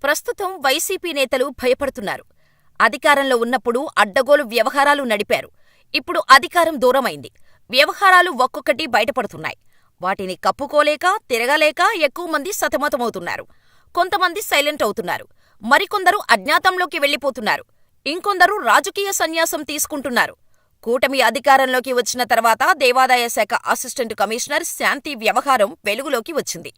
ప్రస్తుతం వైసీపీ నేతలు భయపడుతున్నారు. అధికారంలో ఉన్నప్పుడు అడ్డగోలు వ్యవహారాలు నడిపారు. ఇప్పుడు అధికారం దూరమైంది. వ్యవహారాలు ఒక్కొక్కటి బయటపడుతున్నాయి. వాటిని కప్పుకోలేక, తిరగలేక ఎక్కువమంది సతమతమవుతున్నారు. కొంతమంది సైలెంట్ అవుతున్నారు. మరికొందరు అజ్ఞాతంలోకి వెళ్లిపోతున్నారు. ఇంకొందరు రాజకీయ సన్యాసం తీసుకుంటున్నారు. కూటమి అధికారంలోకి వచ్చిన తర్వాత దేవాదాయ శాఖ అసిస్టెంట్ కమిషనర్ శాంతి వ్యవహారం వెలుగులోకి వచ్చింది.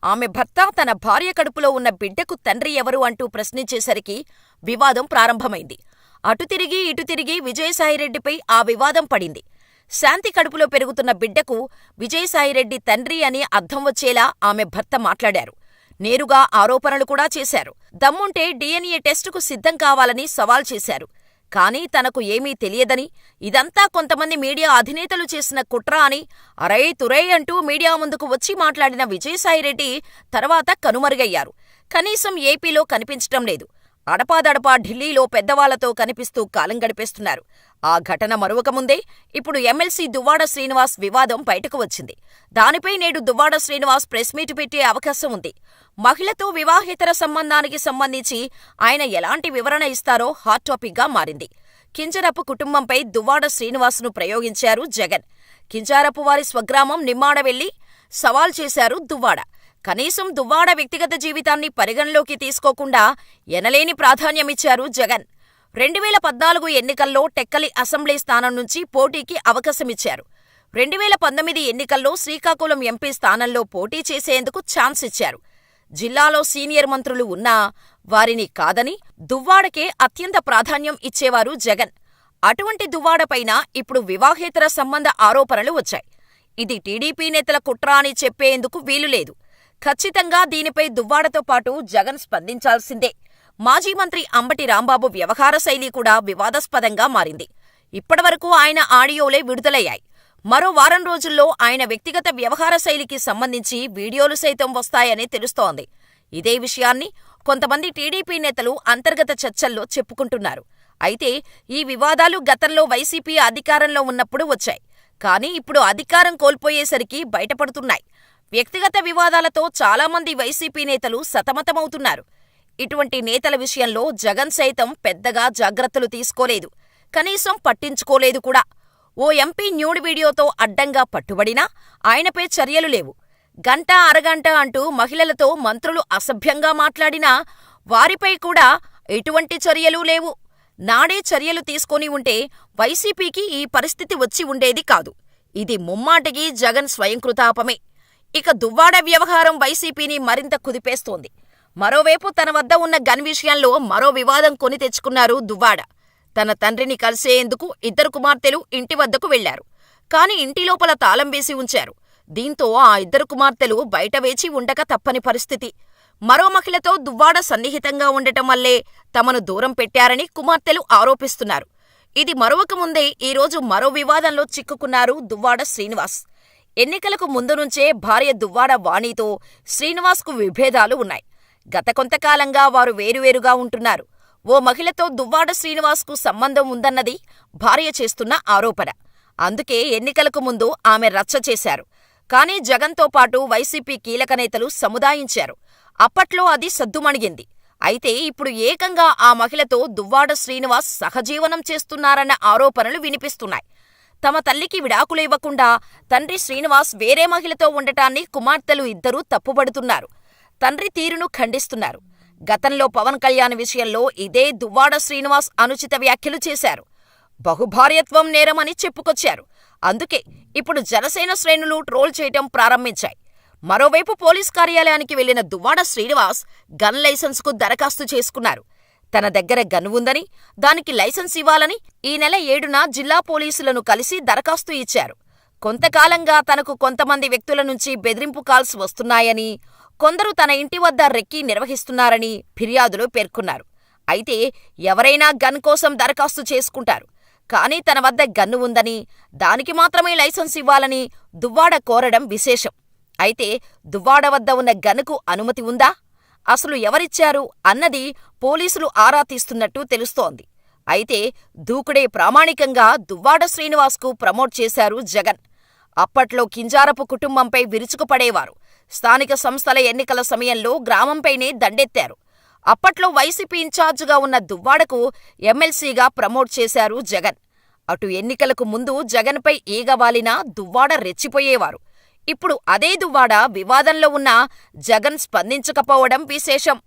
ఆమె భర్త తన భార్య కడుపులో ఉన్న బిడ్డకు తండ్రి ఎవరు అంటూ ప్రశ్నించేసరికి వివాదం ప్రారంభమైంది. అటు తిరిగి ఇటు తిరిగి విజయసాయిరెడ్డిపై ఆ వివాదం పడింది. శాంతి కడుపులో పెరుగుతున్న బిడ్డకు విజయసాయిరెడ్డి తండ్రి అని అర్థం వచ్చేలా ఆమె భర్త మాట్లాడారు. నేరుగా ఆరోపణలు కూడా చేశారు. దమ్ముంటే డిఎన్ఏ టెస్టుకు సిద్ధం కావాలని సవాల్ చేశారు. కానీ తనకు ఏమీ తెలియదని, ఇదంతా కొంతమంది మీడియా అధినేతలు చేసిన కుట్ర అని అరై తురై అంటూ మీడియా ముందుకు వచ్చి మాట్లాడిన విజయసాయిరెడ్డి తర్వాత కనుమరుగయ్యారు. కనీసం ఏపీలో కనిపించటం లేదు. అడపాదడపా ఢిల్లీలో పెద్దవాళ్లతో కనిపిస్తూ కాలం గడిపేస్తున్నారు. ఆ ఘటన మరువకముందే ఇప్పుడు ఎమ్మెల్సీ దువ్వాడ శ్రీనివాస్ వివాదం బయటకు వచ్చింది. దానిపై నేడు దువ్వాడ శ్రీనివాస్ ప్రెస్ మీట్ పెట్టే అవకాశం ఉంది. మహిళతో వివాహేతర సంబంధానికి సంబంధించి ఆయన ఎలాంటి వివరణ ఇస్తారో హాట్ టాపిక్గా మారింది. కింజరపు కుటుంబంపై దువ్వాడ శ్రీనివాస్ను ప్రయోగించారు జగన్. కింజారపు వారి స్వగ్రామం నిమ్మాడ వెళ్లి సవాల్ చేశారు దువ్వాడ. కనీసం దువ్వాడ వ్యక్తిగత జీవితాన్ని పరిగణలోకి తీసుకోకుండా ఎనలేని ప్రాధాన్యమిచ్చారు జగన్. 2014 ఎన్నికల్లో టెక్కలి అసెంబ్లీ స్థానం నుంచి పోటీకి అవకాశమిచ్చారు. 2019 ఎన్నికల్లో శ్రీకాకుళం ఎంపీ స్థానంలో పోటీ చేసేందుకు ఛాన్స్ ఇచ్చారు. జిల్లాలో సీనియర్ మంత్రులు ఉన్నా వారిని కాదని దువ్వాడకే అత్యంత ప్రాధాన్యం ఇచ్చేవారు జగన్. అటువంటి దువ్వాడపైన ఇప్పుడు వివాహేతర సంబంధ ఆరోపణలు వచ్చాయి. ఇది టీడీపీ నేతల కుట్ర అని చెప్పేందుకు వీలులేదు. ఖచ్చితంగా దీనిపై దువ్వాడతో పాటు జగన్ స్పందించాల్సిందే. మాజీ మంత్రి అంబటి రాంబాబు వ్యవహార శైలి కూడా వివాదాస్పదంగా మారింది. ఇప్పటివరకు ఆయన ఆడియోలే విడుదలయ్యాయి. మరో వారం రోజుల్లో ఆయన వ్యక్తిగత వ్యవహార శైలికి సంబంధించి వీడియోలు సైతం వస్తాయని తెలుస్తోంది. ఇదే విషయాన్ని కొంతమంది టీడీపీ నేతలు అంతర్గత చర్చల్లో చెప్పుకుంటున్నారు. అయితే ఈ వివాదాలు గతంలో వైసీపీ అధికారంలో ఉన్నప్పుడు వచ్చాయి. కానీ ఇప్పుడు అధికారం కోల్పోయేసరికి బయటపడుతున్నాయి. వ్యక్తిగత వివాదాలతో చాలామంది వైసీపీ నేతలు సతమతమవుతున్నారు. ఇటువంటి నేతల విషయంలో జగన్ సైతం పెద్దగా జాగ్రత్తలు తీసుకోలేదు. కనీసం పట్టించుకోలేదు కూడా. ఓ ఎంపీ న్యూడ్ వీడియోతో అడ్డంగా పట్టుబడినా ఆయనపై చర్యలు లేవు. గంట అరగంట అంటూ మహిళలతో మంత్రులు అసభ్యంగా మాట్లాడినా వారిపై కూడా ఎటువంటి చర్యలూ లేవు. నాడే చర్యలు తీసుకొని ఉంటే వైసీపీకి ఈ పరిస్థితి వచ్చి ఉండేది కాదు. ఇది ముమ్మాటికి జగన్ స్వయంకృతాపమే. ఇక దువ్వాడ వ్యవహారం వైసీపీని మరింత కుదిపేస్తోంది. మరోవైపు తన వద్ద ఉన్న గన్ విషయంలో మరో వివాదం కొని తెచ్చుకున్నారు దువ్వాడ. తన తండ్రిని కలిసేందుకు 2 కుమార్తెలు ఇంటి వద్దకు వెళ్లారు. కాని ఇంటి లోపల తాళం వేసి ఉంచారు. దీంతో ఆ 2 కుమార్తెలు బయట వేచి ఉండక తప్పని పరిస్థితి. మరో మహిళతో దువ్వాడ సన్నిహితంగా ఉండటం వల్లే తమను దూరం పెట్టారని కుమార్తెలు ఆరోపిస్తున్నారు. ఇది మరొకముందే ఈరోజు మరో వివాదంలో చిక్కుకున్నారు దువ్వాడ శ్రీనివాస్. ఎన్నికలకు ముందు నుంచే భార్య దువ్వాడ వాణితో శ్రీనివాస్కు విభేదాలు ఉన్నాయి. గత కొంతకాలంగా వారు వేరువేరుగా ఉంటున్నారు. ఓ మహిళతో దువ్వాడ శ్రీనివాస్కు సంబంధం ఉందన్నది భార్య చేస్తున్న ఆరోపణ. అందుకే ఎన్నికలకు ముందు ఆమె రచ్చ చేశారు. కానీ జగన్తో పాటు వైసీపీ కీలక నేతలు సముదాయించారు. అప్పట్లో అది సద్దుమణిగింది. అయితే ఇప్పుడు ఏకంగా ఆ మహిళతో దువ్వాడ శ్రీనివాస్ సహజీవనం చేస్తున్నారన్న ఆరోపణలు వినిపిస్తున్నాయి. తమ తల్లికి విడాకులు ఇవ్వకుండా తండ్రి శ్రీనివాస్ వేరే మహిళతో ఉండటాన్ని కుమార్తెలు 2 తప్పుబడుతున్నారు. తండ్రి తీరును ఖండిస్తున్నారు. గతంలో పవన్ కళ్యాణ్ విషయంలో ఇదే దువ్వాడ శ్రీనివాస్ అనుచిత వ్యాఖ్యలు చేశారు. బహుభార్యత్వం నేరమని చెప్పుకొచ్చారు. అందుకే ఇప్పుడు జనసేన శ్రేణులు ట్రోల్ చేయటం ప్రారంభించాయి. మరోవైపు పోలీస్ కార్యాలయానికి వెళ్లిన దువ్వాడ శ్రీనివాస్ గన్ లైసెన్సుకు దరఖాస్తు చేసుకున్నారు. తన దగ్గర గన్ ఉందని, దానికి లైసెన్స్ ఇవ్వాలని ఈ నెల 7న జిల్లా పోలీసులను కలిసి దరఖాస్తు ఇచ్చారు. కొంతకాలంగా తనకు కొంతమంది వ్యక్తుల నుంచి బెదిరింపు కాల్స్ వస్తున్నాయని, కొందరు తన ఇంటి వద్ద రెక్కీ నిర్వహిస్తున్నారని ఫిర్యాదులో పేర్కొన్నారు. అయితే ఎవరైనా గన్ కోసం దరఖాస్తు చేసుకుంటారు. కానీ తన వద్ద గన్ను ఉందని, దానికి మాత్రమే లైసెన్స్ ఇవ్వాలని దువ్వాడ కోరడం విశేషం. అయితే దువ్వాడ వద్ద ఉన్న గన్నుకు అనుమతి ఉందా, అసలు ఎవరిచ్చారు అన్నది పోలీసులు ఆరా తీస్తున్నట్టు తెలుస్తోంది. అయితే దూకుడే ప్రామాణికంగా దువ్వాడ శ్రీనివాస్కు ప్రమోట్ చేశారు జగన్. అప్పట్లో కింజారపు కుటుంబంపై విరుచుకుపడేవారు. స్థానిక సంస్థల ఎన్నికల సమయంలో గ్రామంపైనే దండెత్తారు. అప్పట్లో వైసీపీ ఇన్ఛార్జిగా ఉన్న దువ్వాడకు ఎమ్మెల్సీగా ప్రమోట్ చేశారు జగన్. అటు ఎన్నికలకు ముందు జగన్పై ఈగ వాలినా దువ్వాడ రెచ్చిపోయేవారు. ఇప్పుడు అదే దువ్వాడ వివాదంలో ఉన్నా జగన్ స్పందించకపోవడం విశేషం.